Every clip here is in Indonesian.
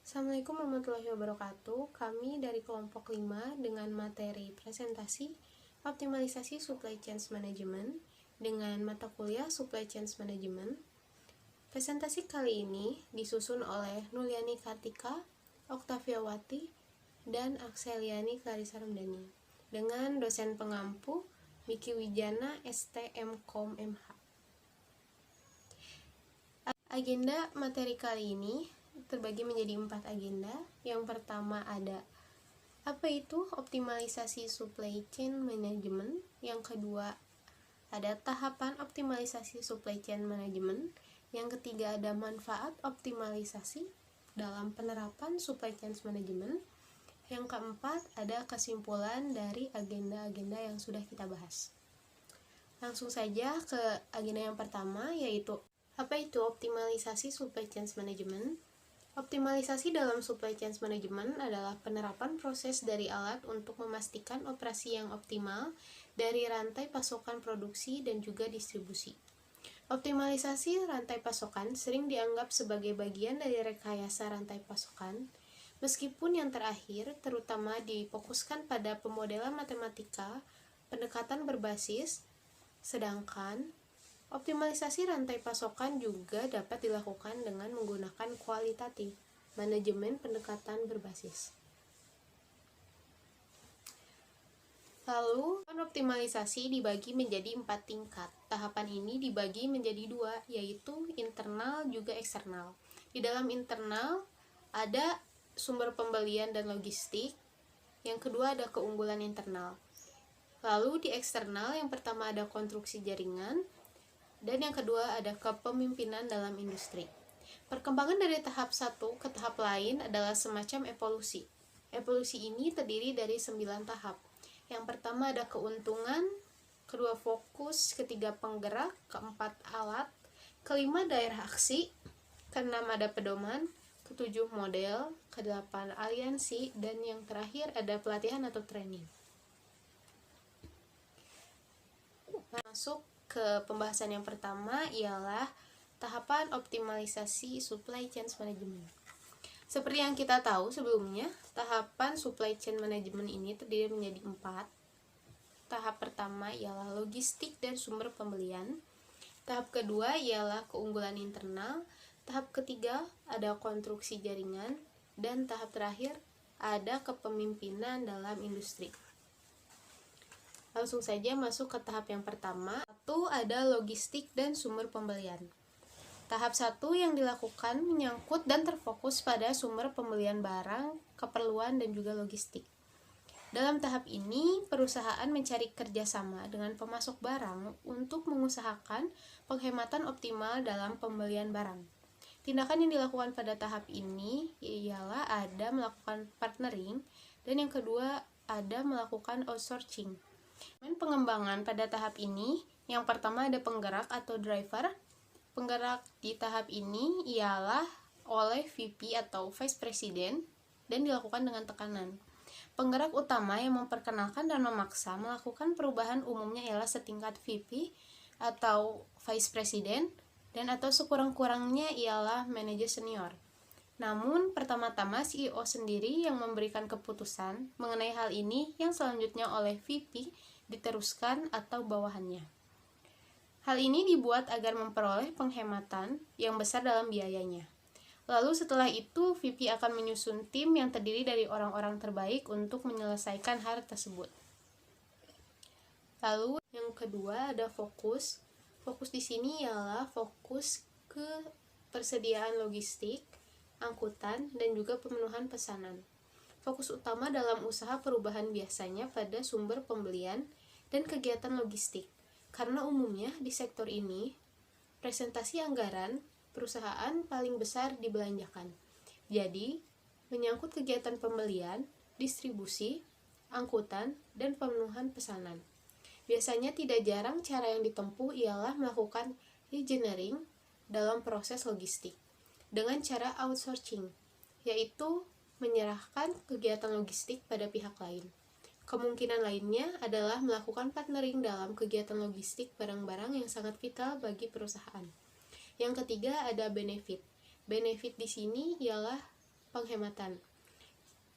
Assalamualaikum warahmatullahi wabarakatuh. Kami dari kelompok 5 dengan materi presentasi optimalisasi supply chain management dengan mata kuliah supply chain management. Presentasi kali ini disusun oleh Nuliani Kartika, Oktaviawati, dan Akseliani Clarissa Ramdhani dengan dosen pengampu Miki Wijana STMKOM MH. Agenda materi kali ini terbagi menjadi 4 agenda. Yang pertama ada apa itu optimalisasi supply chain management. Yang kedua ada tahapan optimalisasi supply chain management. Yang ketiga ada manfaat optimalisasi dalam penerapan supply chain management. Yang keempat ada kesimpulan dari agenda-agenda yang sudah kita bahas. Langsung saja ke agenda yang pertama, yaitu apa itu optimalisasi supply chain management. Optimalisasi dalam supply chain management adalah penerapan proses dari alat untuk memastikan operasi yang optimal dari rantai pasokan produksi dan juga distribusi. Optimalisasi rantai pasokan sering dianggap sebagai bagian dari rekayasa rantai pasokan, meskipun yang terakhir terutama difokuskan pada pemodelan matematika, pendekatan berbasis, sedangkan optimalisasi rantai pasokan juga dapat dilakukan dengan menggunakan kualitatif, manajemen pendekatan berbasis. Lalu, optimalisasi dibagi menjadi 4 tingkat. Tahapan ini dibagi menjadi 2, yaitu internal juga eksternal. Di dalam internal ada sumber pembelian dan logistik. Yang kedua ada keunggulan internal. Lalu di eksternal yang pertama ada konstruksi jaringan, dan yang kedua ada kepemimpinan dalam industri. Perkembangan dari tahap satu ke tahap lain adalah semacam evolusi. Evolusi ini terdiri dari 9 tahap. Yang pertama ada keuntungan, kedua fokus, ketiga penggerak, keempat alat, kelima daerah aksi, keenam ada pedoman, ketujuh model, kedelapan aliansi, dan yang terakhir ada pelatihan atau training. Masuk ke pembahasan yang pertama ialah tahapan optimalisasi supply chain management. Seperti yang kita tahu sebelumnya, tahapan supply chain management ini terdiri menjadi 4. Tahap pertama ialah logistik dan sumber pembelian. Tahap kedua ialah keunggulan internal. Tahap ketiga ada konstruksi jaringan. Dan tahap terakhir ada kepemimpinan dalam industri. Langsung saja masuk ke tahap yang pertama. Satu ada logistik dan sumber pembelian. Tahap 1 yang dilakukan menyangkut dan terfokus pada sumber pembelian barang, keperluan, dan juga logistik. Dalam tahap ini, perusahaan mencari kerjasama dengan pemasok barang untuk mengusahakan penghematan optimal dalam pembelian barang. Tindakan yang dilakukan pada tahap ini ialah ada melakukan partnering, dan yang kedua ada melakukan outsourcing. Pengembangan pada tahap ini, yang pertama ada penggerak atau driver. Penggerak di tahap ini ialah oleh VP atau Vice President dan dilakukan dengan tekanan. Penggerak utama yang memperkenalkan dan memaksa melakukan perubahan umumnya ialah setingkat VP atau Vice President dan atau sekurang-kurangnya ialah manajer senior. Namun, pertama-tama CEO sendiri yang memberikan keputusan mengenai hal ini yang selanjutnya oleh VP diteruskan atau bawahannya. Hal ini dibuat agar memperoleh penghematan yang besar dalam biayanya. Lalu setelah itu, VP akan menyusun tim yang terdiri dari orang-orang terbaik untuk menyelesaikan hal tersebut. Lalu yang kedua ada fokus. Fokus di sini ialah fokus ke persediaan logistik, angkutan, dan juga pemenuhan pesanan. Fokus utama dalam usaha perubahan biasanya pada sumber pembelian dan kegiatan logistik, karena umumnya di sektor ini, presentasi anggaran perusahaan paling besar dibelanjakan. Jadi, menyangkut kegiatan pembelian, distribusi, angkutan, dan pemenuhan pesanan. Biasanya tidak jarang cara yang ditempuh ialah melakukan engineering dalam proses logistik dengan cara outsourcing, yaitu menyerahkan kegiatan logistik pada pihak lain. Kemungkinan lainnya adalah melakukan partnering dalam kegiatan logistik barang-barang yang sangat vital bagi perusahaan. Yang ketiga ada benefit. Benefit di sini ialah penghematan.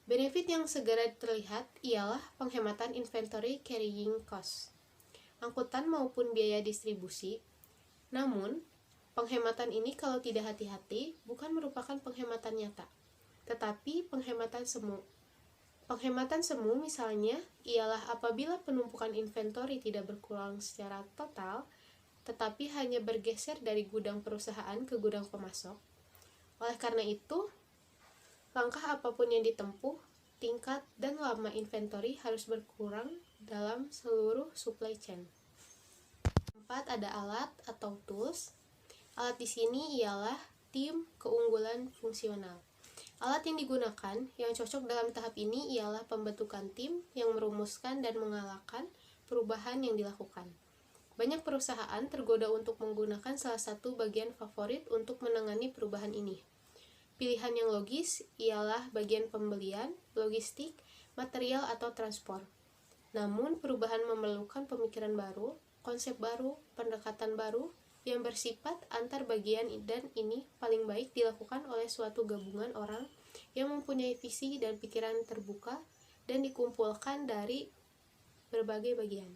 Benefit yang segera terlihat ialah penghematan inventory carrying cost, angkutan maupun biaya distribusi. Namun, penghematan ini kalau tidak hati-hati bukan merupakan penghematan nyata, tetapi penghematan semu. Penghematan semu misalnya ialah apabila penumpukan inventory tidak berkurang secara total, tetapi hanya bergeser dari gudang perusahaan ke gudang pemasok. Oleh karena itu, langkah apapun yang ditempuh, tingkat dan lama inventory harus berkurang dalam seluruh supply chain. 4. Ada alat atau tools. Alat di sini ialah tim keunggulan fungsional. Alat yang digunakan yang cocok dalam tahap ini ialah pembentukan tim yang merumuskan dan mengalahkan perubahan yang dilakukan. Banyak perusahaan tergoda untuk menggunakan salah satu bagian favorit untuk menangani perubahan ini. Pilihan yang logis ialah bagian pembelian, logistik, material atau transport. Namun, perubahan memerlukan pemikiran baru, konsep baru, pendekatan baru, yang bersifat antar bagian dan ini paling baik dilakukan oleh suatu gabungan orang yang mempunyai visi dan pikiran terbuka dan dikumpulkan dari berbagai bagian.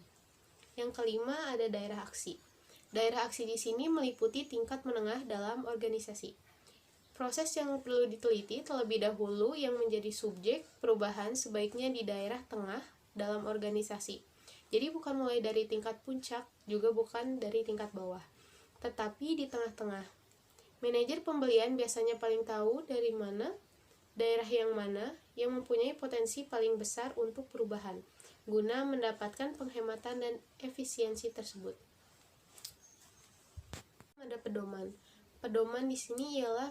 Yang kelima, ada daerah aksi. Daerah aksi di sini meliputi tingkat menengah dalam organisasi. Proses yang perlu diteliti terlebih dahulu yang menjadi subjek perubahan sebaiknya di daerah tengah dalam organisasi. Jadi bukan mulai dari tingkat puncak, juga bukan dari tingkat bawah, tetapi di tengah-tengah. Manajer pembelian biasanya paling tahu dari mana, daerah yang mana yang mempunyai potensi paling besar untuk perubahan, guna mendapatkan penghematan dan efisiensi tersebut. Ada pedoman. Pedoman di sini ialah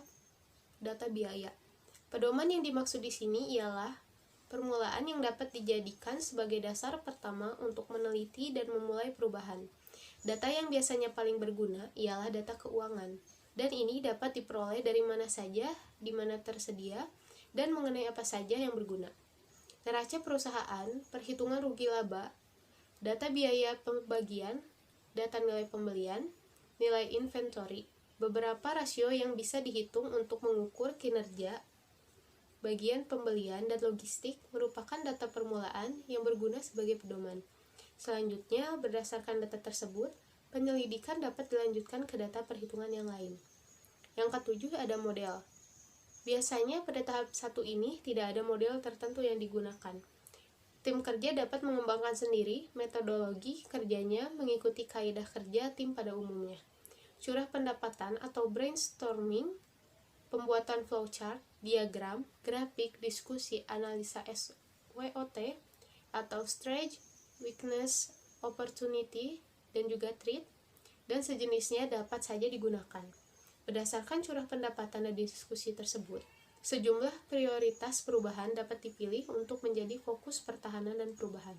data biaya. Pedoman yang dimaksud di sini ialah permulaan yang dapat dijadikan sebagai dasar pertama untuk meneliti dan memulai perubahan. Data yang biasanya paling berguna ialah data keuangan, dan ini dapat diperoleh dari mana saja, di mana tersedia, dan mengenai apa saja yang berguna. Neraca perusahaan, perhitungan rugi laba, data biaya pembagian, data nilai pembelian, nilai inventory, beberapa rasio yang bisa dihitung untuk mengukur kinerja bagian pembelian dan logistik merupakan data permulaan yang berguna sebagai pedoman. Selanjutnya, berdasarkan data tersebut, penyelidikan dapat dilanjutkan ke data perhitungan yang lain. Yang ketujuh, ada model. Biasanya pada tahap 1 ini tidak ada model tertentu yang digunakan. Tim kerja dapat mengembangkan sendiri metodologi kerjanya mengikuti kaidah kerja tim pada umumnya. Curah pendapatan atau brainstorming, pembuatan flowchart, diagram, grafik, diskusi, analisa SWOT, atau strength, weakness, opportunity, dan juga threat, dan sejenisnya dapat saja digunakan. Berdasarkan curah pendapatan dan diskusi tersebut, sejumlah prioritas perubahan dapat dipilih untuk menjadi fokus pertahanan dan perubahan.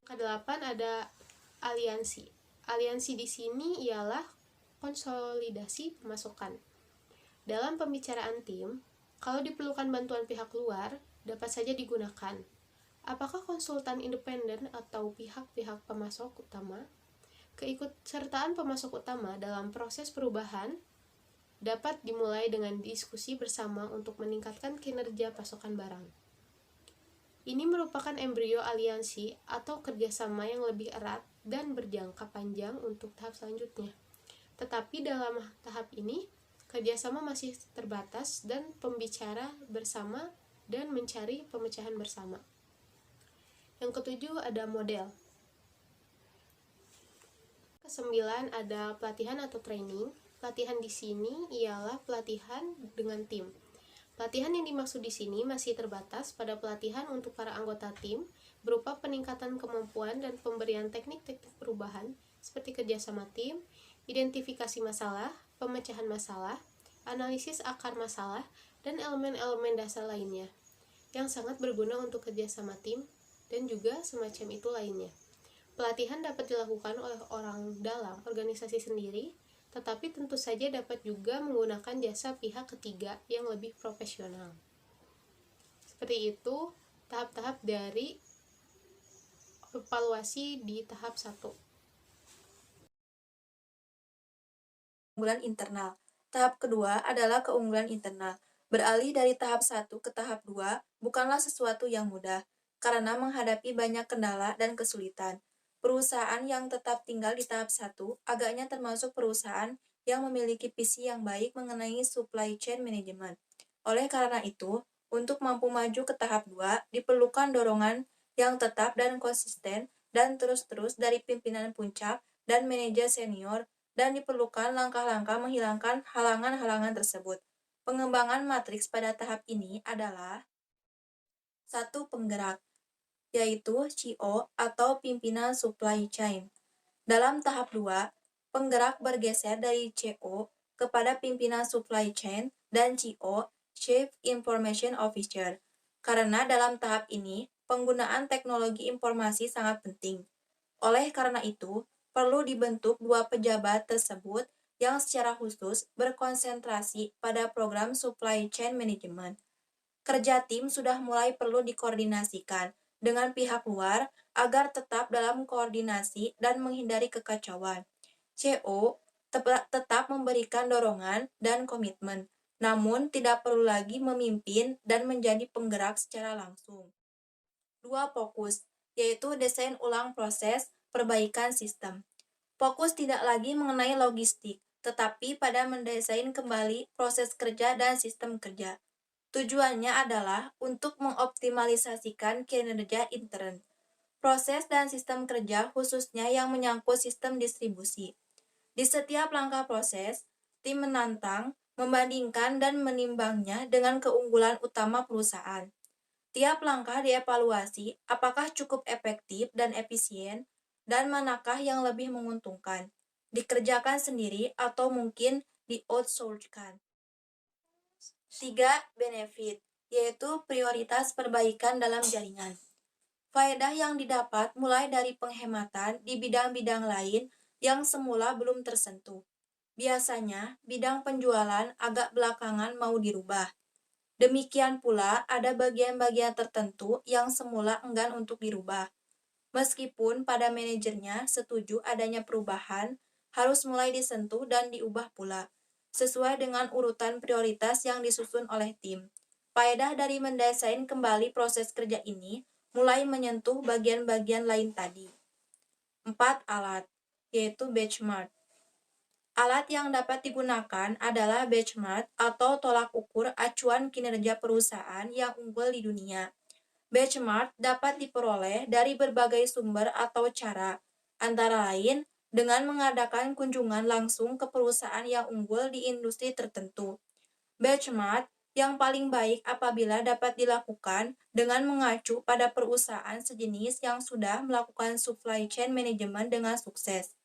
Kedelapan, ada aliansi. Aliansi di sini ialah konsolidasi pemasukan. Dalam pembicaraan tim, kalau diperlukan bantuan pihak luar, dapat saja digunakan. Apakah konsultan independen atau pihak-pihak pemasok utama? Keikutsertaan pemasok utama dalam proses perubahan dapat dimulai dengan diskusi bersama untuk meningkatkan kinerja pasokan barang. Ini merupakan embrio aliansi atau kerjasama yang lebih erat dan berjangka panjang untuk tahap selanjutnya. Tetapi dalam tahap ini, kerjasama masih terbatas dan pembicara bersama dan mencari pemecahan bersama. Yang ketujuh, ada model. Kesembilan, ada pelatihan atau training. Pelatihan di sini ialah pelatihan dengan tim. Pelatihan yang dimaksud di sini masih terbatas pada pelatihan untuk para anggota tim berupa peningkatan kemampuan dan pemberian teknik-teknik perubahan seperti kerjasama tim, identifikasi masalah, pemecahan masalah, analisis akar masalah, dan elemen-elemen dasar lainnya yang sangat berguna untuk kerjasama tim dan juga semacam itu lainnya. Pelatihan dapat dilakukan oleh orang dalam organisasi sendiri, tetapi tentu saja dapat juga menggunakan jasa pihak ketiga yang lebih profesional. Seperti itu tahap-tahap dari evaluasi di tahap 1. Keunggulan internal. Tahap kedua adalah keunggulan internal. Beralih dari tahap 1 ke tahap 2 bukanlah sesuatu yang mudah, karena menghadapi banyak kendala dan kesulitan. Perusahaan yang tetap tinggal di tahap 1 agaknya termasuk perusahaan yang memiliki visi yang baik mengenai supply chain management. Oleh karena itu, untuk mampu maju ke tahap 2 diperlukan dorongan yang tetap dan konsisten dan terus-terus dari pimpinan puncak dan manajer senior, dan diperlukan langkah-langkah menghilangkan halangan-halangan tersebut. Pengembangan matriks pada tahap ini adalah satu penggerak, yaitu CO atau pimpinan supply chain. Dalam tahap 2, penggerak bergeser dari CO kepada pimpinan supply chain dan CO, Chief Information Officer. Karena dalam tahap ini, penggunaan teknologi informasi sangat penting. Oleh karena itu, perlu dibentuk dua pejabat tersebut yang secara khusus berkonsentrasi pada program supply chain management. Kerja tim sudah mulai perlu dikoordinasikan dengan pihak luar agar tetap dalam koordinasi dan menghindari kekacauan. CO tetap memberikan dorongan dan komitmen, namun tidak perlu lagi memimpin dan menjadi penggerak secara langsung. Dua fokus, yaitu desain ulang proses perbaikan sistem. Fokus tidak lagi mengenai logistik, tetapi pada mendesain kembali proses kerja dan sistem kerja. Tujuannya adalah untuk mengoptimalisasikan kinerja intern, proses dan sistem kerja khususnya yang menyangkut sistem distribusi. Di setiap langkah proses, tim menantang, membandingkan dan menimbangnya dengan keunggulan utama perusahaan. Tiap langkah dievaluasi apakah cukup efektif dan efisien dan manakah yang lebih menguntungkan, dikerjakan sendiri atau mungkin di-outsource-kan. 3. Benefit, yaitu prioritas perbaikan dalam jaringan. Faedah yang didapat mulai dari penghematan di bidang-bidang lain yang semula belum tersentuh. Biasanya, bidang penjualan agak belakangan mau dirubah. Demikian pula ada bagian-bagian tertentu yang semula enggan untuk dirubah. Meskipun pada manajernya setuju adanya perubahan, harus mulai disentuh dan diubah pula, sesuai dengan urutan prioritas yang disusun oleh tim. Faedah dari mendesain kembali proses kerja ini mulai menyentuh bagian-bagian lain tadi. 4. Alat, yaitu benchmark. Alat yang dapat digunakan adalah benchmark atau tolak ukur acuan kinerja perusahaan yang unggul di dunia. Benchmark dapat diperoleh dari berbagai sumber atau cara, antara lain dengan mengadakan kunjungan langsung ke perusahaan yang unggul di industri tertentu. Benchmark yang paling baik apabila dapat dilakukan dengan mengacu pada perusahaan sejenis yang sudah melakukan supply chain management dengan sukses.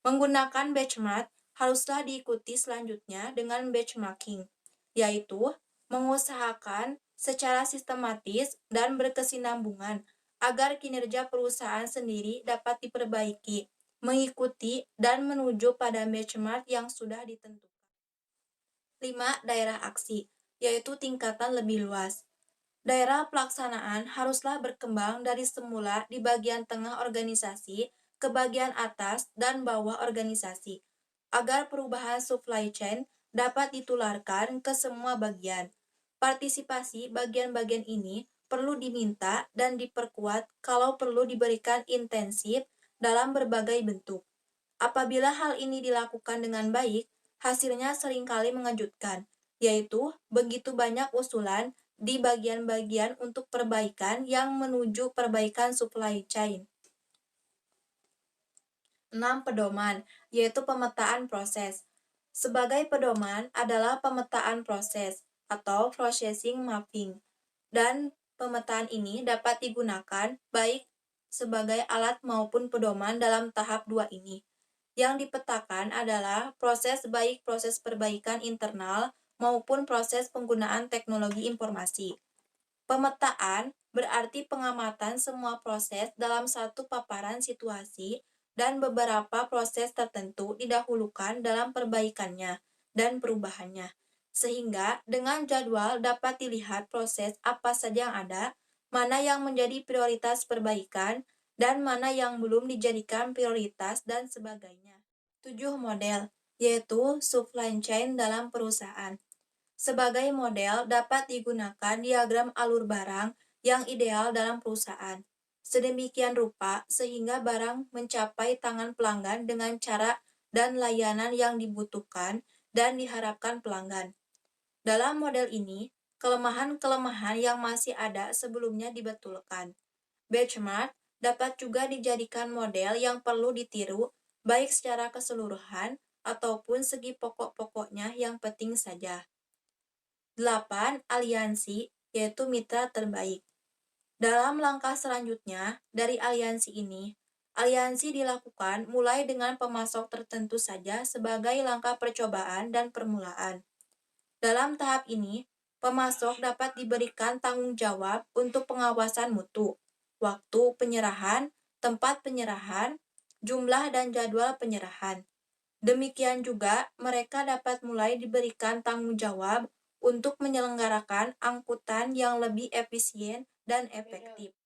Menggunakan benchmark haruslah diikuti selanjutnya dengan benchmarking, yaitu mengusahakan secara sistematis dan berkesinambungan agar kinerja perusahaan sendiri dapat diperbaiki, mengikuti dan menuju pada benchmark yang sudah ditentukan. 5. Daerah aksi, yaitu tingkatan lebih luas. Daerah pelaksanaan haruslah berkembang dari semula di bagian tengah organisasi ke bagian atas dan bawah organisasi, agar perubahan supply chain dapat ditularkan ke semua bagian. Partisipasi bagian-bagian ini perlu diminta dan diperkuat kalau perlu diberikan intensif dalam berbagai bentuk. Apabila hal ini dilakukan dengan baik, hasilnya seringkali mengejutkan, yaitu begitu banyak usulan di bagian-bagian untuk perbaikan yang menuju perbaikan supply chain. 6. Pedoman, yaitu pemetaan proses. Sebagai pedoman adalah pemetaan proses atau processing mapping, dan pemetaan ini dapat digunakan baik sebagai alat maupun pedoman dalam tahap 2 ini. Yang dipetakan adalah proses baik proses perbaikan internal maupun proses penggunaan teknologi informasi. Pemetaan berarti pengamatan semua proses dalam satu paparan situasi dan beberapa proses tertentu didahulukan dalam perbaikannya dan perubahannya. Sehingga dengan jadwal dapat dilihat proses apa saja yang ada, mana yang menjadi prioritas perbaikan, dan mana yang belum dijadikan prioritas dan sebagainya. 7. Model, yaitu supply chain dalam perusahaan. Sebagai model dapat digunakan diagram alur barang yang ideal dalam perusahaan. Sedemikian rupa sehingga barang mencapai tangan pelanggan dengan cara dan layanan yang dibutuhkan dan diharapkan pelanggan. Dalam model ini, kelemahan-kelemahan yang masih ada sebelumnya dibetulkan. Benchmark dapat juga dijadikan model yang perlu ditiru baik secara keseluruhan ataupun segi pokok-pokoknya yang penting saja. 8. Aliansi, yaitu mitra terbaik. Dalam langkah selanjutnya dari aliansi ini, aliansi dilakukan mulai dengan pemasok tertentu saja sebagai langkah percobaan dan permulaan. Dalam tahap ini, pemasok dapat diberikan tanggung jawab untuk pengawasan mutu, waktu penyerahan, tempat penyerahan, jumlah dan jadwal penyerahan. Demikian juga, mereka dapat mulai diberikan tanggung jawab untuk menyelenggarakan angkutan yang lebih efisien dan efektif.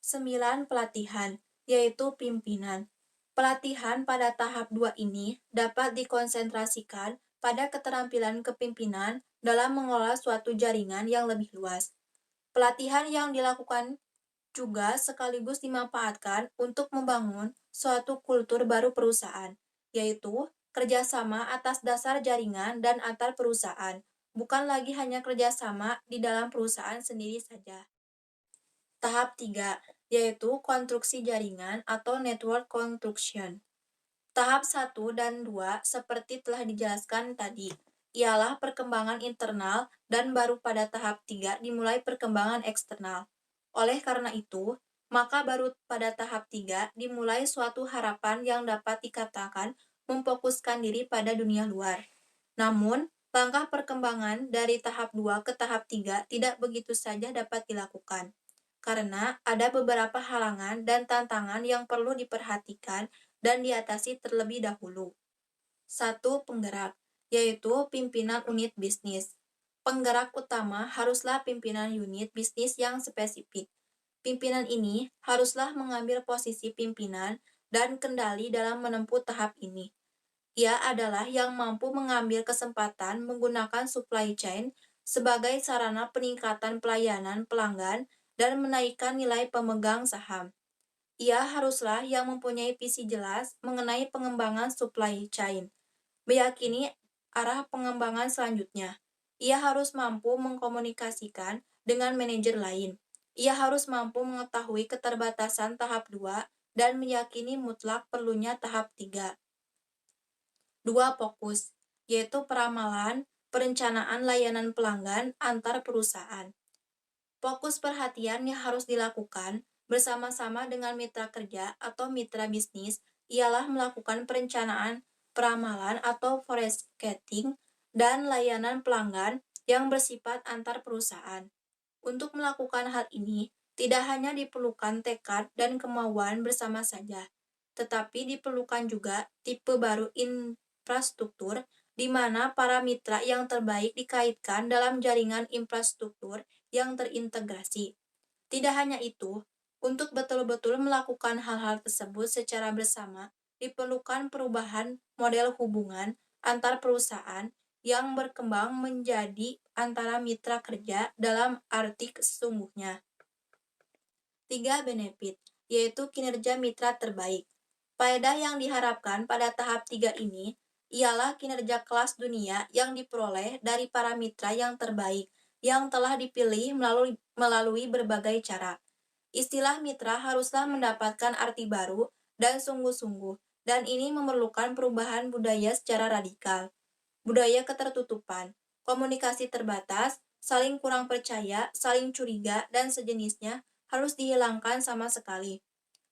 9. Pelatihan, yaitu pimpinan. Pelatihan pada tahap 2 ini dapat dikonsentrasikan pada keterampilan kepimpinan dalam mengelola suatu jaringan yang lebih luas. Pelatihan yang dilakukan juga sekaligus dimanfaatkan untuk membangun suatu kultur baru perusahaan, yaitu kerjasama atas dasar jaringan dan antar perusahaan, bukan lagi hanya kerjasama di dalam perusahaan sendiri saja. Tahap 3, yaitu konstruksi jaringan atau network construction. Tahap 1 dan 2 seperti telah dijelaskan tadi, ialah perkembangan internal dan baru pada tahap 3 dimulai perkembangan eksternal. Oleh karena itu, maka baru pada tahap 3 dimulai suatu harapan yang dapat dikatakan memfokuskan diri pada dunia luar. Namun, langkah perkembangan dari tahap 2 ke tahap 3 tidak begitu saja dapat dilakukan, karena ada beberapa halangan dan tantangan yang perlu diperhatikan dan diatasi terlebih dahulu. 1. Penggerak, yaitu pimpinan unit bisnis. Penggerak utama haruslah pimpinan unit bisnis yang spesifik. Pimpinan ini haruslah mengambil posisi pimpinan dan kendali dalam menempuh tahap ini. Ia adalah yang mampu mengambil kesempatan menggunakan supply chain sebagai sarana peningkatan pelayanan pelanggan dan menaikkan nilai pemegang saham. Ia haruslah yang mempunyai visi jelas mengenai pengembangan supply chain, meyakini arah pengembangan selanjutnya. Ia harus mampu mengkomunikasikan dengan manajer lain. Ia harus mampu mengetahui keterbatasan tahap 2 dan meyakini mutlak perlunya tahap 3. 2. Fokus, yaitu peramalan, perencanaan layanan pelanggan antar perusahaan. Fokus perhatian yang harus dilakukan bersama-sama dengan mitra kerja atau mitra bisnis ialah melakukan perencanaan, peramalan atau forecasting, dan layanan pelanggan yang bersifat antar perusahaan. Untuk melakukan hal ini, tidak hanya diperlukan tekad dan kemauan bersama saja, tetapi diperlukan juga tipe baru infrastruktur di mana para mitra yang terbaik dikaitkan dalam jaringan infrastruktur yang terintegrasi. Tidak hanya itu, untuk betul-betul melakukan hal-hal tersebut secara bersama, diperlukan perubahan model hubungan antar perusahaan yang berkembang menjadi antara mitra kerja dalam arti sesungguhnya. 3. Benefit, yaitu kinerja mitra terbaik. Faedah yang diharapkan pada tahap 3 ini ialah kinerja kelas dunia yang diperoleh dari para mitra yang terbaik yang telah dipilih melalui berbagai cara. Istilah mitra haruslah mendapatkan arti baru dan sungguh-sungguh, dan ini memerlukan perubahan budaya secara radikal. Budaya ketertutupan, komunikasi terbatas, saling kurang percaya, saling curiga, dan sejenisnya harus dihilangkan sama sekali.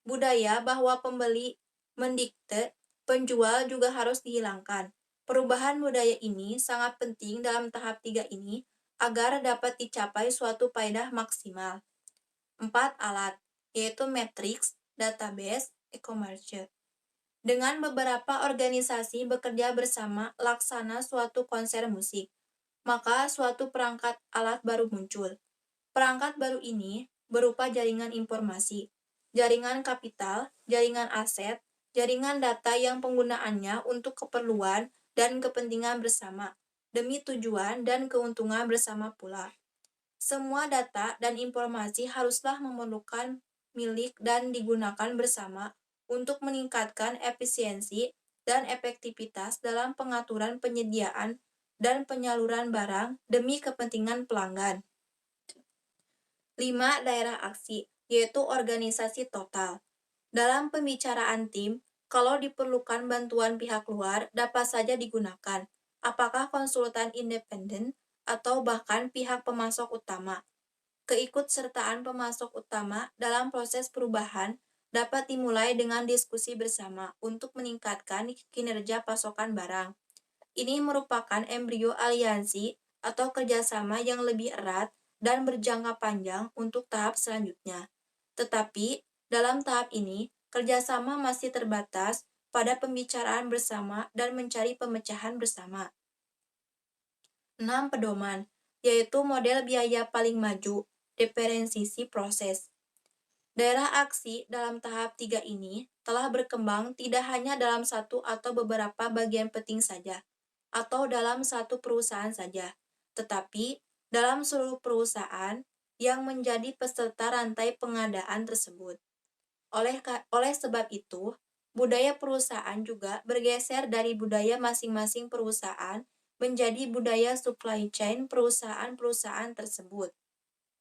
Budaya bahwa pembeli mendikte, penjual juga harus dihilangkan. Perubahan budaya ini sangat penting dalam tahap 3 ini agar dapat dicapai suatu faedah maksimal. 4. Alat, yaitu matriks, database, e-commerce. Dengan beberapa organisasi bekerja bersama laksana suatu konser musik, maka suatu perangkat alat baru muncul. Perangkat baru ini berupa jaringan informasi, jaringan kapital, jaringan aset, jaringan data yang penggunaannya untuk keperluan dan kepentingan bersama. demi tujuan dan keuntungan bersama pula. Semua data dan informasi haruslah memerlukan milik dan digunakan bersama untuk meningkatkan efisiensi dan efektivitas dalam pengaturan penyediaan dan penyaluran barang demi kepentingan pelanggan. 5. Daerah aksi, yaitu organisasi total. Dalam pembicaraan tim, kalau diperlukan bantuan pihak luar dapat saja digunakan, apakah konsultan independen atau bahkan pihak pemasok utama. Keikutsertaan pemasok utama dalam proses perubahan dapat dimulai dengan diskusi bersama untuk meningkatkan kinerja pasokan barang. Ini merupakan embrio aliansi atau kerjasama yang lebih erat dan berjangka panjang untuk tahap selanjutnya. Tetapi, dalam tahap ini, kerjasama masih terbatas pada pembicaraan bersama dan mencari pemecahan bersama. 6. Pedoman, yaitu model biaya paling maju, diferensiasi proses. Daerah aksi dalam tahap 3 ini telah berkembang tidak hanya dalam satu atau beberapa bagian penting saja, atau dalam satu perusahaan saja, tetapi dalam seluruh perusahaan yang menjadi peserta rantai pengadaan tersebut. Oleh sebab itu, budaya perusahaan juga bergeser dari budaya masing-masing perusahaan menjadi budaya supply chain perusahaan-perusahaan tersebut.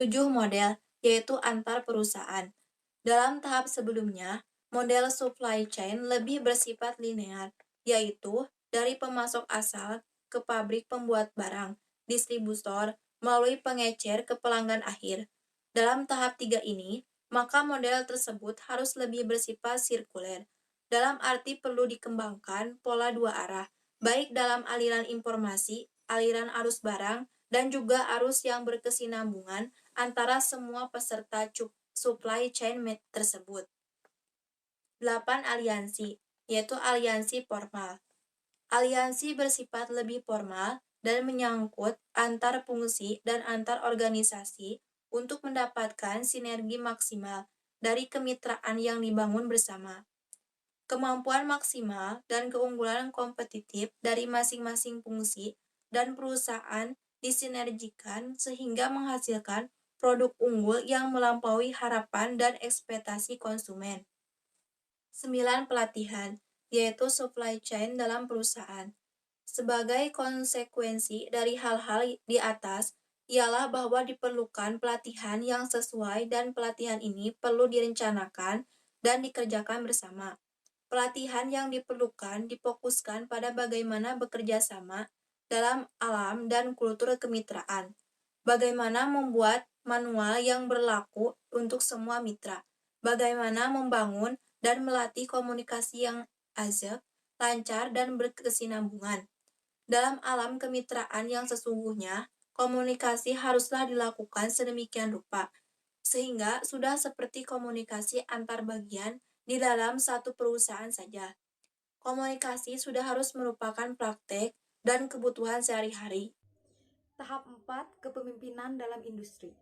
7 model, yaitu antar perusahaan. Dalam tahap sebelumnya, model supply chain lebih bersifat linear, yaitu dari pemasok asal ke pabrik pembuat barang, distributor, melalui pengecer ke pelanggan akhir. Dalam tahap 3 ini, maka model tersebut harus lebih bersifat sirkuler, dalam arti perlu dikembangkan pola dua arah, baik dalam aliran informasi, aliran arus barang, dan juga arus yang berkesinambungan antara semua peserta supply chain tersebut. 8. Aliansi, yaitu aliansi formal. Aliansi bersifat lebih formal dan menyangkut antar fungsi dan antar organisasi untuk mendapatkan sinergi maksimal dari kemitraan yang dibangun bersama. Kemampuan maksimal dan keunggulan kompetitif dari masing-masing fungsi dan perusahaan disinergikan sehingga menghasilkan produk unggul yang melampaui harapan dan ekspektasi konsumen. 9. Pelatihan, yaitu supply chain dalam perusahaan. Sebagai konsekuensi dari hal-hal di atas, ialah bahwa diperlukan pelatihan yang sesuai dan pelatihan ini perlu direncanakan dan dikerjakan bersama. Pelatihan yang diperlukan difokuskan pada bagaimana bekerja sama dalam alam dan kultur kemitraan. Bagaimana membuat manual yang berlaku untuk semua mitra. Bagaimana membangun dan melatih komunikasi yang azab, lancar, dan berkesinambungan. Dalam alam kemitraan yang sesungguhnya, komunikasi haruslah dilakukan sedemikian rupa, sehingga sudah seperti komunikasi antar bagian di dalam satu perusahaan saja. Komunikasi sudah harus merupakan praktek dan kebutuhan sehari-hari. Tahap 4, kepemimpinan dalam industri.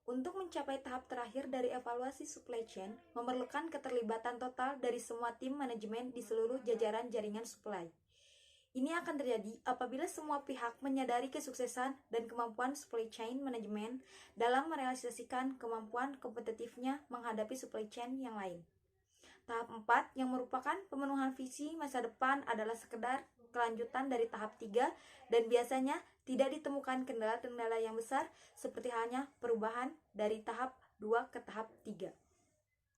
Untuk mencapai tahap terakhir dari evaluasi supply chain, memerlukan keterlibatan total dari semua tim manajemen di seluruh jajaran jaringan supply. Ini akan terjadi apabila semua pihak menyadari kesuksesan dan kemampuan supply chain manajemen dalam merealisasikan kemampuan kompetitifnya menghadapi supply chain yang lain. Tahap 4 yang merupakan pemenuhan visi masa depan adalah sekedar kelanjutan dari tahap 3 dan biasanya tidak ditemukan kendala-kendala yang besar seperti halnya perubahan dari tahap 2 ke tahap 3.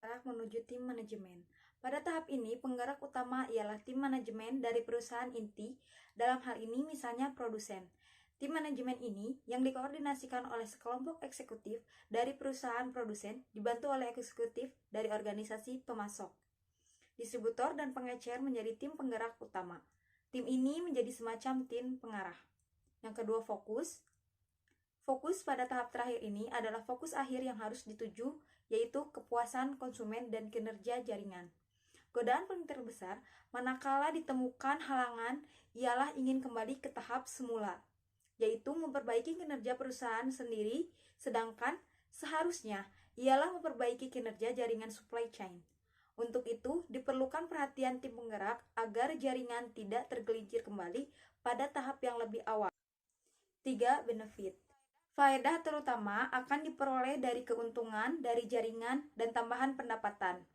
Arah menuju tim manajemen. Pada tahap ini, penggerak utama ialah tim manajemen dari perusahaan inti, dalam hal ini misalnya produsen. Tim manajemen ini yang dikoordinasikan oleh sekelompok eksekutif dari perusahaan produsen dibantu oleh eksekutif dari organisasi pemasok. Distributor dan pengecer menjadi tim penggerak utama. Tim ini menjadi semacam tim pengarah. Yang kedua, fokus. Fokus pada tahap terakhir ini adalah fokus akhir yang harus dituju, yaitu kepuasan konsumen dan kinerja jaringan. Godaan paling terbesar manakala ditemukan halangan ialah ingin kembali ke tahap semula, yaitu memperbaiki kinerja perusahaan sendiri, sedangkan seharusnya ialah memperbaiki kinerja jaringan supply chain. Untuk itu, diperlukan perhatian tim penggerak agar jaringan tidak tergelincir kembali pada tahap yang lebih awal. 3. Benefit. Faedah terutama akan diperoleh dari keuntungan dari jaringan dan tambahan pendapatan.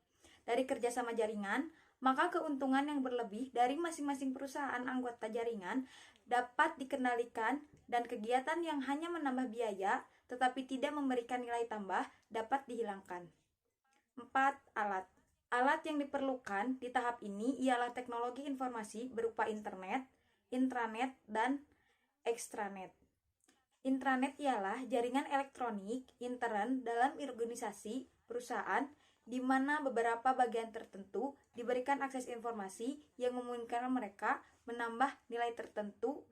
Dari kerjasama jaringan, maka keuntungan yang berlebih dari masing-masing perusahaan anggota jaringan dapat dikendalikan dan kegiatan yang hanya menambah biaya tetapi tidak memberikan nilai tambah dapat dihilangkan. 4. Alat. Alat yang diperlukan di tahap ini ialah teknologi informasi berupa internet, intranet, dan extranet. Intranet ialah jaringan elektronik intern dalam organisasi perusahaan di mana beberapa bagian tertentu diberikan akses informasi yang memungkinkan mereka menambah nilai tertentu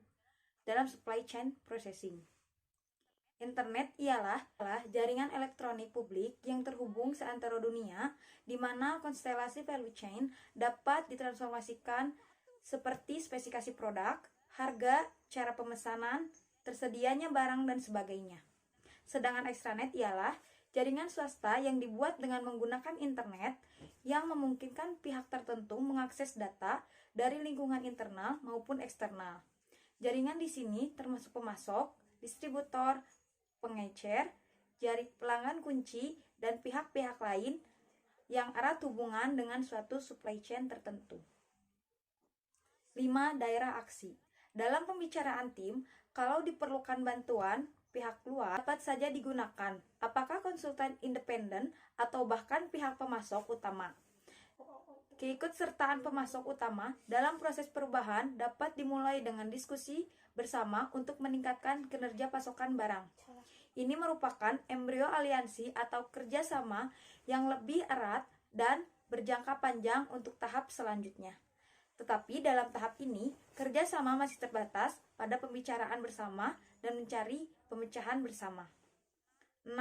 dalam supply chain processing. Internet ialah jaringan elektronik publik yang terhubung seantero dunia, di mana konstelasi value chain dapat ditransformasikan seperti spesifikasi produk, harga, cara pemesanan, tersedianya barang, dan sebagainya. Sedangkan extranet ialah jaringan swasta yang dibuat dengan menggunakan internet yang memungkinkan pihak tertentu mengakses data dari lingkungan internal maupun eksternal. Jaringan di sini termasuk pemasok, distributor, pengecer, jaring pelanggan kunci, dan pihak-pihak lain yang erat hubungan dengan suatu supply chain tertentu. 5. Daerah aksi. Dalam pembicaraan tim, kalau diperlukan bantuan pihak luar dapat saja digunakan, apakah konsultan independen atau bahkan pihak pemasok utama. Keikutsertaan pemasok utama dalam proses perubahan dapat dimulai dengan diskusi bersama untuk meningkatkan kinerja pasokan barang. Ini merupakan embrio aliansi atau kerjasama yang lebih erat dan berjangka panjang untuk tahap selanjutnya. Tetapi dalam tahap ini, kerjasama masih terbatas pada pembicaraan bersama dan mencari pemecahan bersama. 6.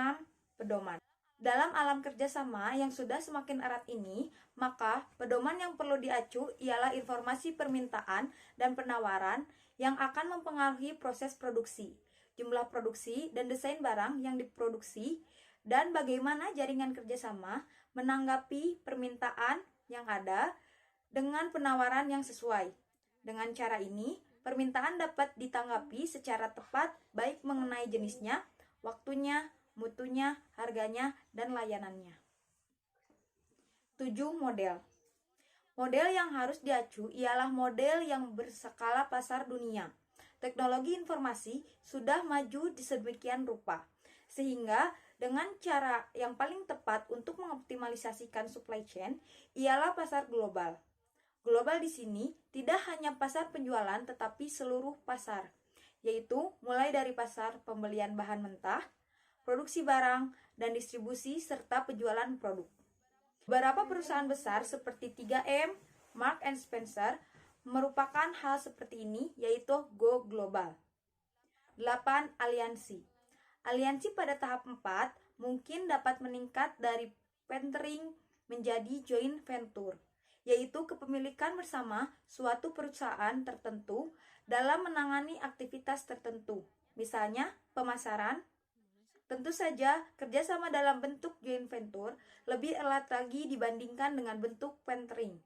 Pedoman. Dalam alam kerjasama yang sudah semakin erat ini, maka pedoman yang perlu diacu ialah informasi permintaan dan penawaran yang akan mempengaruhi proses produksi, jumlah produksi dan desain barang yang diproduksi, dan bagaimana jaringan kerjasama menanggapi permintaan yang ada dengan penawaran yang sesuai. Dengan cara ini, permintaan dapat ditanggapi secara tepat baik mengenai jenisnya, waktunya, mutunya, harganya, dan layanannya. 7. Model. Model yang harus diacu ialah model yang berskala pasar dunia. Teknologi informasi sudah maju di sedemikian rupa, sehingga dengan cara yang paling tepat untuk mengoptimalisasikan supply chain ialah pasar global. Global di sini tidak hanya pasar penjualan tetapi seluruh pasar, yaitu mulai dari pasar pembelian bahan mentah, produksi barang, dan distribusi serta penjualan produk. Beberapa perusahaan besar seperti 3M, Mark & Spencer merupakan hal seperti ini, yaitu Go Global. 8. Aliansi. Aliansi pada tahap 4 mungkin dapat meningkat dari partnering menjadi joint venture, yaitu kepemilikan bersama suatu perusahaan tertentu dalam menangani aktivitas tertentu, misalnya pemasaran. Tentu saja, kerjasama dalam bentuk joint venture lebih erat lagi dibandingkan dengan bentuk partnering.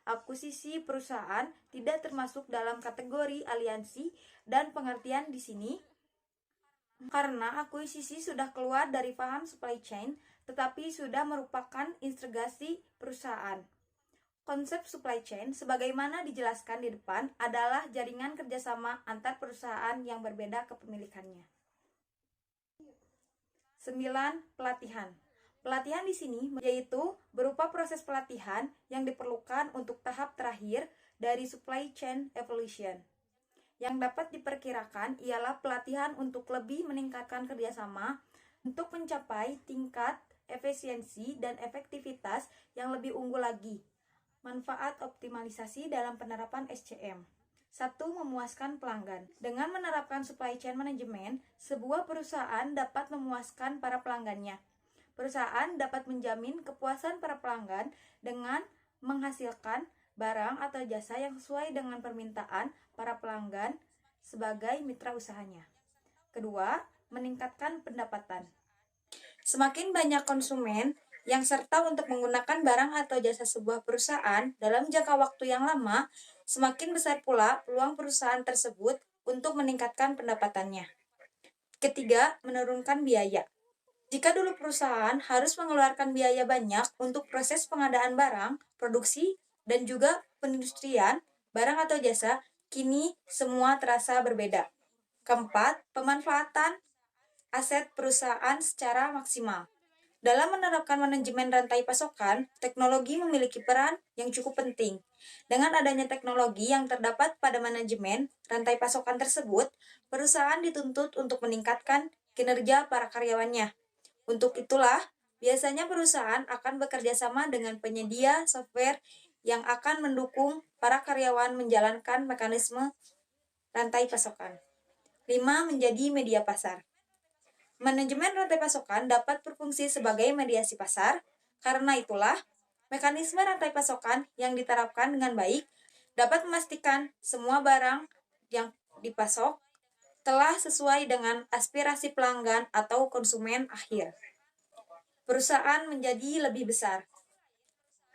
Akuisisi perusahaan tidak termasuk dalam kategori aliansi dan pengertian di sini karena akuisisi sudah keluar dari paham supply chain tetapi sudah merupakan integrasi perusahaan. Konsep supply chain sebagaimana dijelaskan di depan adalah jaringan kerjasama antar perusahaan yang berbeda kepemilikannya. 9. Pelatihan. Pelatihan di sini yaitu berupa proses pelatihan yang diperlukan untuk tahap terakhir dari supply chain evolution. Yang dapat diperkirakan ialah pelatihan untuk lebih meningkatkan kerjasama untuk mencapai tingkat efisiensi dan efektivitas yang lebih unggul lagi. Manfaat optimalisasi dalam penerapan SCM. 1. Memuaskan pelanggan. Dengan menerapkan supply chain management, sebuah perusahaan dapat memuaskan para pelanggannya. Perusahaan dapat menjamin kepuasan para pelanggan dengan menghasilkan barang atau jasa yang sesuai dengan permintaan para pelanggan sebagai mitra usahanya. Kedua, meningkatkan pendapatan. Semakin banyak konsumen yang serta untuk menggunakan barang atau jasa sebuah perusahaan dalam jangka waktu yang lama, semakin besar pula peluang perusahaan tersebut untuk meningkatkan pendapatannya. Ketiga, menurunkan biaya. Jika dulu perusahaan harus mengeluarkan biaya banyak untuk proses pengadaan barang, produksi, dan juga penindustrian, barang atau jasa, kini semua terasa berbeda. Keempat, pemanfaatan aset perusahaan secara maksimal. Dalam menerapkan manajemen rantai pasokan, teknologi memiliki peran yang cukup penting. Dengan adanya teknologi yang terdapat pada manajemen rantai pasokan tersebut, perusahaan dituntut untuk meningkatkan kinerja para karyawannya. Untuk itulah, biasanya perusahaan akan bekerja sama dengan penyedia software yang akan mendukung para karyawan menjalankan mekanisme rantai pasokan. 5. Menjadi media pasar. Manajemen rantai pasokan dapat berfungsi sebagai mediasi pasar, karena itulah mekanisme rantai pasokan yang diterapkan dengan baik dapat memastikan semua barang yang dipasok telah sesuai dengan aspirasi pelanggan atau konsumen akhir. Perusahaan menjadi lebih besar.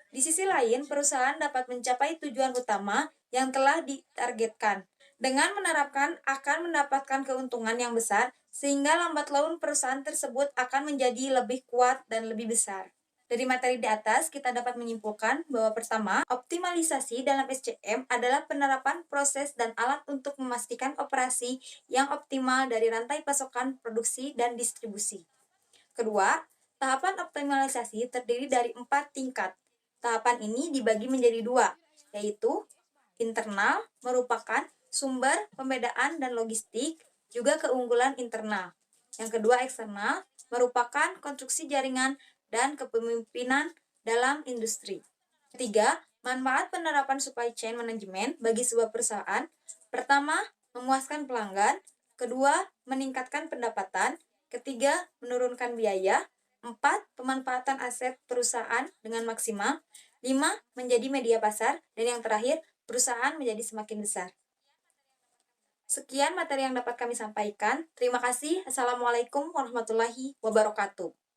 Di sisi lain, perusahaan dapat mencapai tujuan utama yang telah ditargetkan. Dengan menerapkan akan mendapatkan keuntungan yang besar, sehingga lambat laun perusahaan tersebut akan menjadi lebih kuat dan lebih besar. Dari materi di atas, kita dapat menyimpulkan bahwa pertama, optimalisasi dalam SCM adalah penerapan proses dan alat untuk memastikan operasi yang optimal dari rantai pasokan, produksi, dan distribusi. Kedua, tahapan optimalisasi terdiri dari 4 tingkat. Tahapan ini dibagi menjadi 2, yaitu internal merupakan sumber pembedaan dan logistik, juga keunggulan internal. Yang kedua, eksternal merupakan konstruksi jaringan dan kepemimpinan dalam industri. Ketiga, manfaat penerapan supply chain management bagi sebuah perusahaan. Pertama, memuaskan pelanggan. Kedua, meningkatkan pendapatan. Ketiga, menurunkan biaya. 4. Pemanfaatan aset perusahaan dengan maksimal. 5. Menjadi media pasar. Dan yang terakhir, perusahaan menjadi semakin besar. Sekian materi yang dapat kami sampaikan. Terima kasih. Assalamualaikum warahmatullahi wabarakatuh.